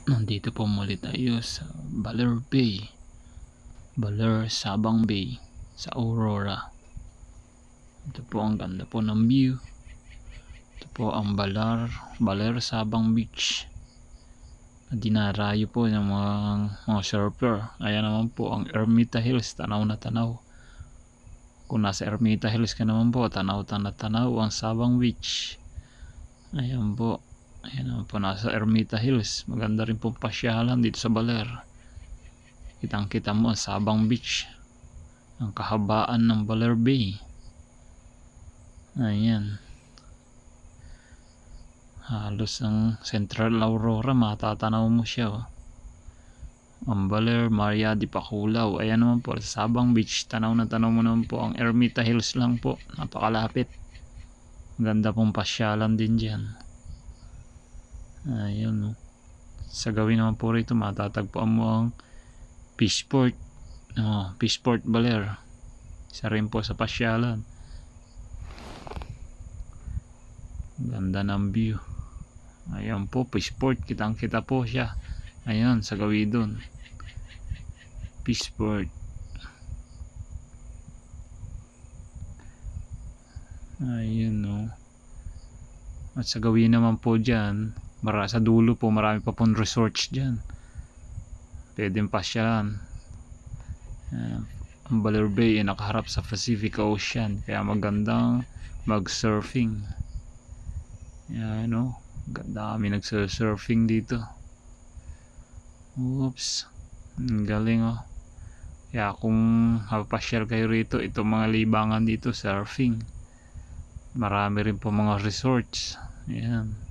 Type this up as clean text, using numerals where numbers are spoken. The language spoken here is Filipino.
Nandito po muli tayo sa Baler Bay, Baler Sabang Bay sa Aurora. Ito po ang ganda po ng view. Ito po ang Baler Sabang Beach na dinarayo po ng mga surfer. Ayan naman po ang Ermita Hills, tanaw na tanaw. Kung nasa Ermita Hills ka naman po, tanaw ang Sabang Beach. Ayan po. Ayan naman po, nasa Ermita Hills. Maganda rin po pasyalan dito sa Baler. Kitang kita mo ang Sabang Beach, ang kahabaan ng Baler Bay. Ayan, halos ang Central Aurora matatanaw mo siya, oh. Ang Baler, Maria di Paculaw. Ayan naman po sa Sabang Beach, tanaw na tanaw mo naman po ang Ermita Hills lang po, napakalapit. Ganda pong pasyalan din dyan. Ayan, oh. Sa gawin naman po rito matatagpuan mo ang Fishport, Fishport Baler. Isa rin po sa pasyalan. Ganda ng view. Ayan po, Fishport, kitang kita po siya. Ayan, sa gawin dun, Fishport. Ayun, oh. At sa gawin naman po dyan, sa dulo po marami pa pong resorts dyan, pwedeng pasyalan. Ang Baler Bay ay nakaharap sa Pacific Ocean, kaya magandang mag surfing. Yan, no? Dami nagsurfing dito. Oops, galing, oh. Kaya kung mapapasyal kayo rito, itong mga libangan dito, surfing, marami rin po mga resorts. Yan.